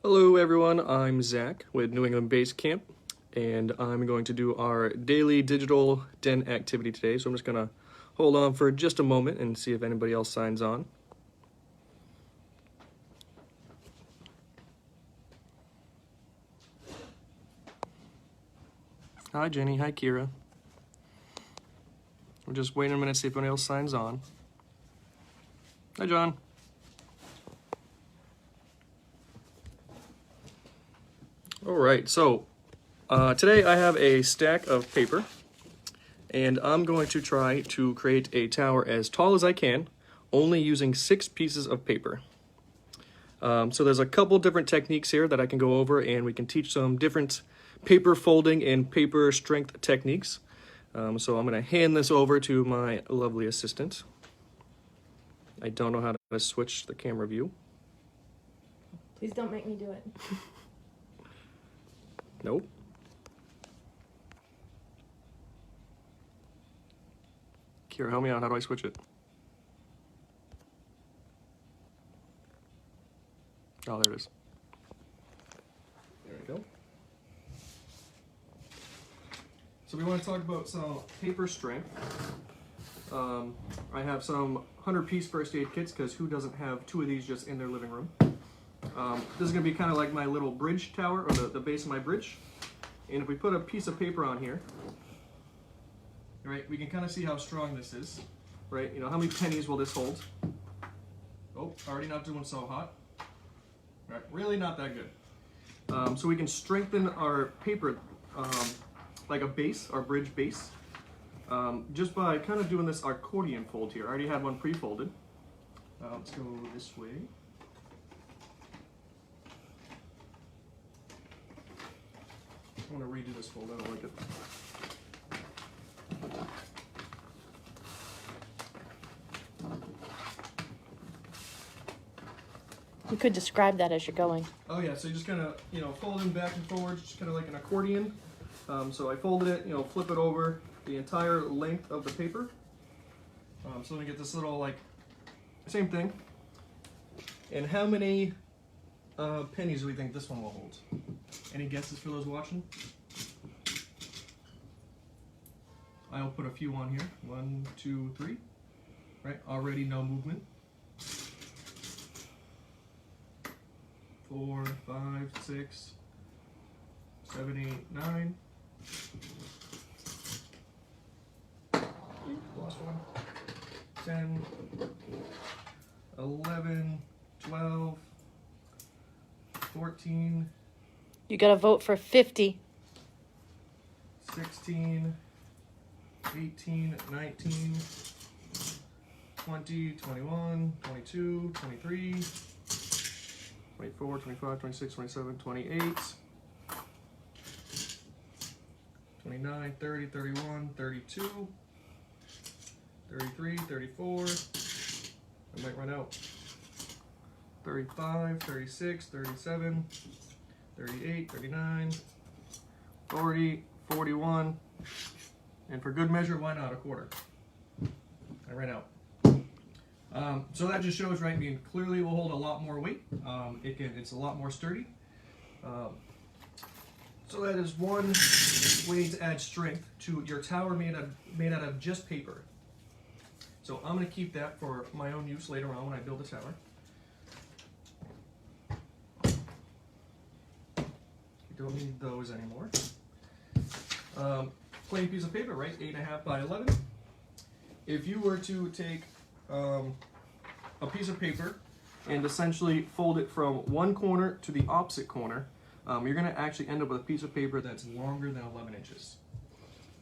Hello everyone, I'm Zach with New England Base Camp, and I'm going to do our daily digital den activity today. So I'm just gonna hold on for just a moment and see if anybody else signs on. Hi Jenny, hi Kira. We're just waiting a minute to see if anyone else signs on. Hi John. All right, so today I have a stack of paper, and I'm going to try to create a tower as tall as I can, only using 6 pieces of paper. So there's a couple different techniques here that I can go over, and we can teach some different paper folding and paper strength techniques. So I'm going to hand this over to my lovely assistant. I don't know how to switch the camera view. Please don't make me do it. Nope. Kira, help me out. How do I switch it? Oh, there it is. There we go. So we want to talk about some paper strength. I have some 100-piece first aid kits because who doesn't have 2 of these just in their living room? This is going to be kind of like my little bridge tower, or the base of my bridge. And if we put a piece of paper on here, right, we can kind of see how strong this is, right? You know, how many pennies will this hold? Oh, already not doing so hot. Right, really not that good. So we can strengthen our paper like a base, our bridge base, just by kind of doing this accordion fold here. I already had one pre-folded. Let's go this way. I'm going to redo this fold, I don't like it. You could describe that as you're going. Oh yeah, so you just kind of, folding back and forward, just kind of like an accordion. So I folded it, flip it over the entire length of the paper. So let me get this little, like, same thing. And how many pennies do we think this one will hold? Any guesses for those watching? I'll put a few on here. 1, 2, 3. Right, already no movement. 4, 5, 6, 7, 8, 9. Lost one. 10, 11, 12, 14. You gotta vote for 50. 16, 18, 19, 20, 21, 22, 23, 24, 25, 26, 27, 28, 29, 30, 31, 32, 33, 34, I might run out, 35, 36, 37, 38, 39, 40, 41, and for good measure, why not a quarter? I ran out. So that just shows, right, clearly will hold a lot more weight. It's a lot more sturdy. So that is one way to add strength to your tower made out of just paper. So I'm going to keep that for my own use later on when I build a tower. You don't need those anymore. Plain piece of paper, right? 8.5 by 11. If you were to take a piece of paper and essentially fold it from one corner to the opposite corner, you're going to actually end up with a piece of paper that's longer than 11 inches.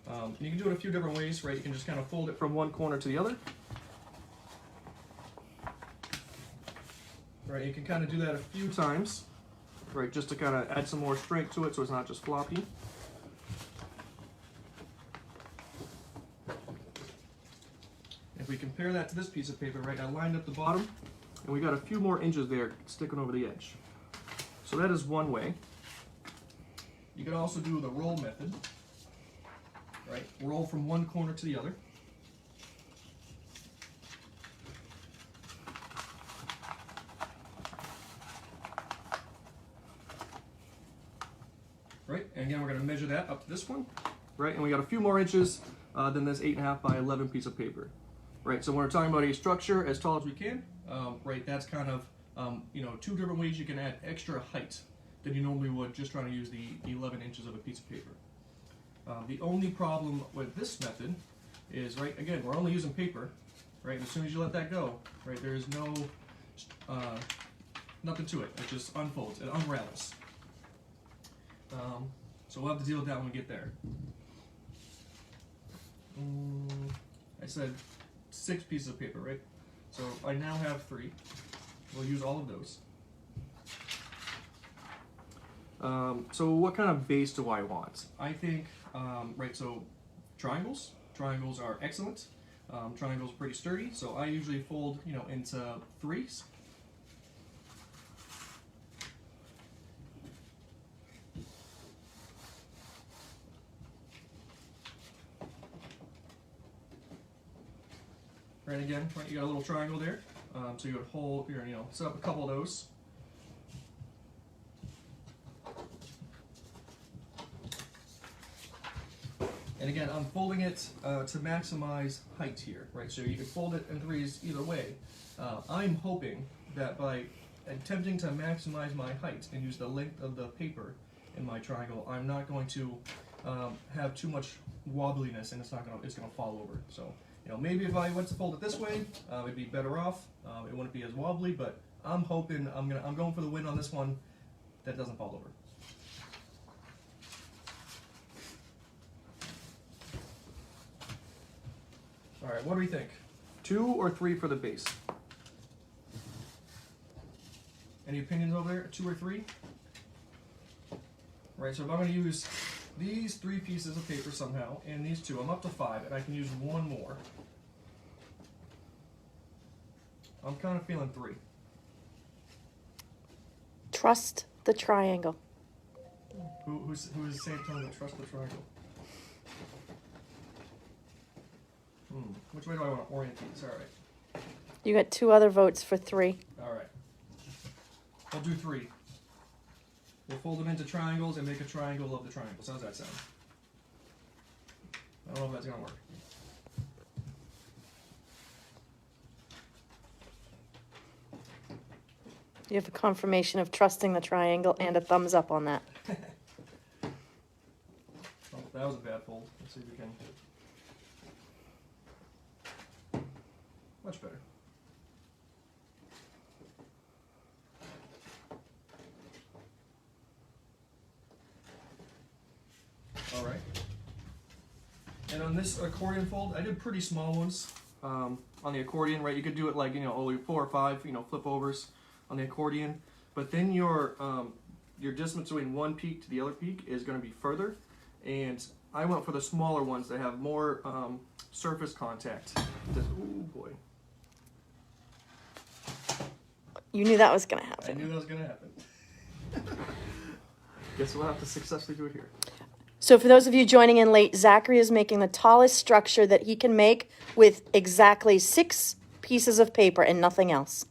And you can do it a few different ways, right? You can just kind of fold it from one corner to the other. Right, you can kind of do that a few times, right, just to kind of add some more strength to it so it's not just floppy. If we compare that to this piece of paper, right, I lined up the bottom, and we got a few more inches there sticking over the edge. So that is one way. You can also do the roll method, right? Roll from one corner to the other. right? And again, we're going to measure that up to this one, right? And we got a few more inches than this 8.5 by 11 piece of paper, right? So when we're talking about a structure as tall as we can, right, that's kind of, you know, two different ways you can add extra height than you normally would just trying to use the 11 inches of a piece of paper. The only problem with this method is, right, again, we're only using paper, right? And as soon as you let that go, right, there is no, nothing to it. It just unfolds, it unravels. So we'll have to deal with that when we get there. I said 6 pieces of paper, right? So I now have 3. We'll use all of those. So what kind of base do I want? I think, right, so triangles. Triangles are excellent. Triangles are pretty sturdy, so I usually fold, you know, into 3s. Right, again, right, you got a little triangle there. So you would hold, you know, set up a couple of those. And again, I'm folding it to maximize height here, right? So you can fold it in 3s either way. I'm hoping that by attempting to maximize my height and use the length of the paper in my triangle, I'm not going to have too much wobbliness, and it's gonna fall over. So, you know, maybe if I went to fold it this way, it'd be better off. It wouldn't be as wobbly, but I'm hoping I'm going for the win on this one. That doesn't fall over. All right, what do we think? 2 or 3 for the base? Any opinions over there? 2 or 3? Right, so if I'm going to use these 3 pieces of paper somehow, and these 2, I'm up to 5, and I can use 1 more. I'm kind of feeling 3. Trust the triangle. Who's saying telling me to trust the triangle? Which way do I want to orient these? All right. You got 2 other votes for 3. All right. I'll do 3. We'll fold them into triangles and make a triangle of the triangles. How's that sound? I don't know if that's going to work. You have a confirmation of trusting the triangle and a thumbs up on that. Oh, that was a bad fold. Let's see if we can. Much better. All right. And on this accordion fold, I did pretty small ones. On the accordion, right, you could do it like, you know, only 4 or 5, you know, flip overs on the accordion. But then your distance between one peak to the other peak is going to be further. And I went for the smaller ones that have more surface contact. Oh boy. You knew that was going to I happen. knew that was going to happen. Guess we'll have to successfully do it here. So for those of you joining in late, Zachary is making the tallest structure that he can make with exactly 6 pieces of paper and nothing else.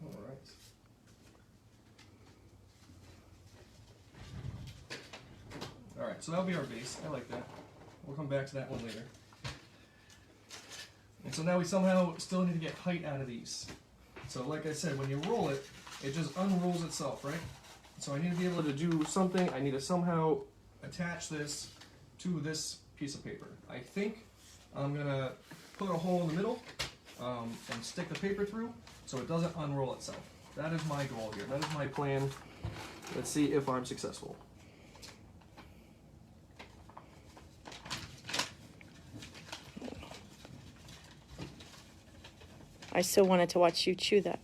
All right. All right, so that'll be our base. I like that. We'll come back to that one later. And so now we somehow still need to get height out of these. So like I said, when you roll it, it just unrolls itself, right? So I need to be able to do something. I need to somehow attach this to this piece of paper. I think I'm gonna put a hole in the middle and stick the paper through so it doesn't unroll itself. That is my goal here. That is my plan. Let's see if I'm successful. I still wanted to watch you chew that.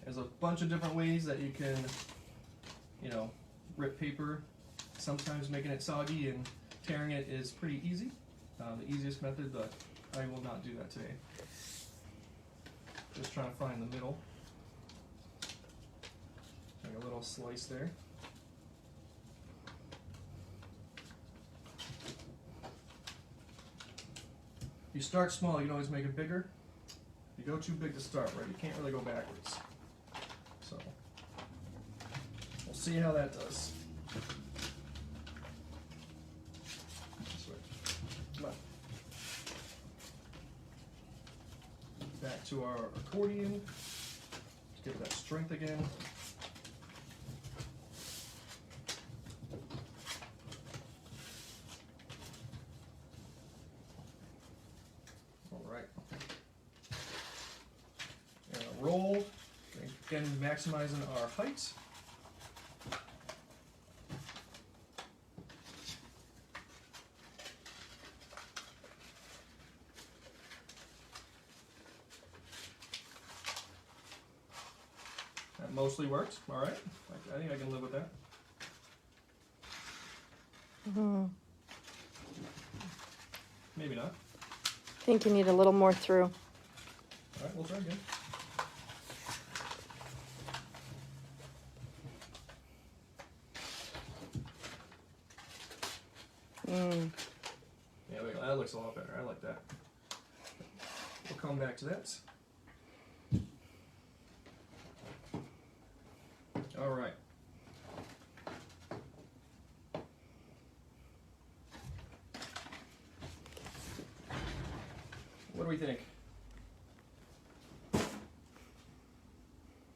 There's a bunch of different ways that you can, you know, rip paper. Sometimes making it soggy and tearing it is pretty easy. The easiest method, but I will not do that today. Just trying to find the middle. Make a little slice there. You start small, you can always make it bigger. You go too big to start, right? You can't really go backwards. So see how that does. This way. Come on. Back to our accordion. Give it that strength again. All right. And a roll. Again, maximizing our height. That mostly works. All right. I think I can live with that. Maybe not. I think you need a little more through. All right, we'll try again. Yeah, wait, that looks a lot better. I like that. We'll come back to that. All right. What do we think?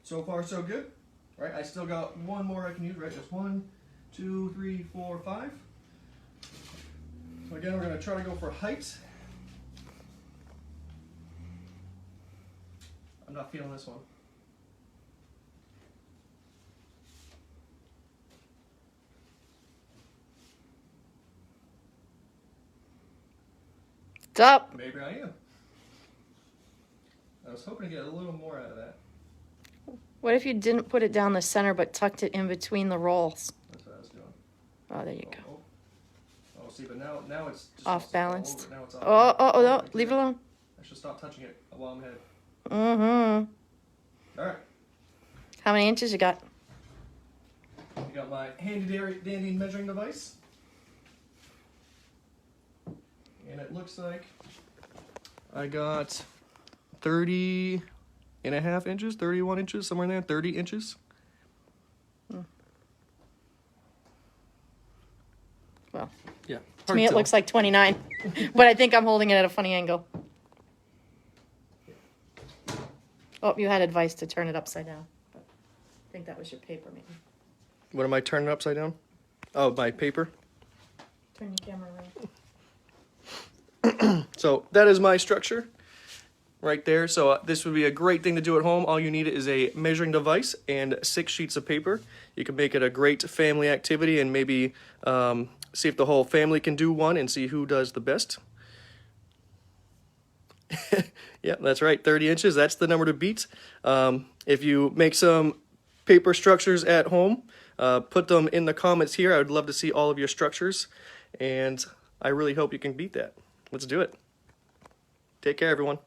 So far, so good. Right, I still got one more I can use, right? Just 1, 2, 3, 4, 5. So again, we're going to try to go for height. I'm not feeling this one. It's up. Maybe I am. I was hoping to get a little more out of that. What if you didn't put it down the center but tucked it in between the rolls? That's what I was doing. Oh, there you go. Oh, see, but now it's just Off balanced. Now it's off. Oh, no, leave it alone. I should stop touching it while I'm ahead. Mm-hmm. All right. How many inches you got? I got my handy dandy measuring device. And it looks like I got 30 and a half inches, 31 inches, somewhere in there, 30 inches. Well, Yeah. to me it looks like 29, but I think I'm holding it at a funny angle. Oh, you had advice to turn it upside down. But I think that was your paper, maybe. What am I turning upside down? Oh, my paper. Turn your camera around. So that is my structure right there. So this would be a great thing to do at home. All you need is a measuring device and 6 sheets of paper. You can make it a great family activity and maybe see if the whole family can do one and see who does the best. Yeah, that's right, 30 inches. That's the number to beat. If you make some paper structures at home, put them in the comments here. I would love to see all of your structures, and I really hope you can beat that. Let's do it. Take care, everyone.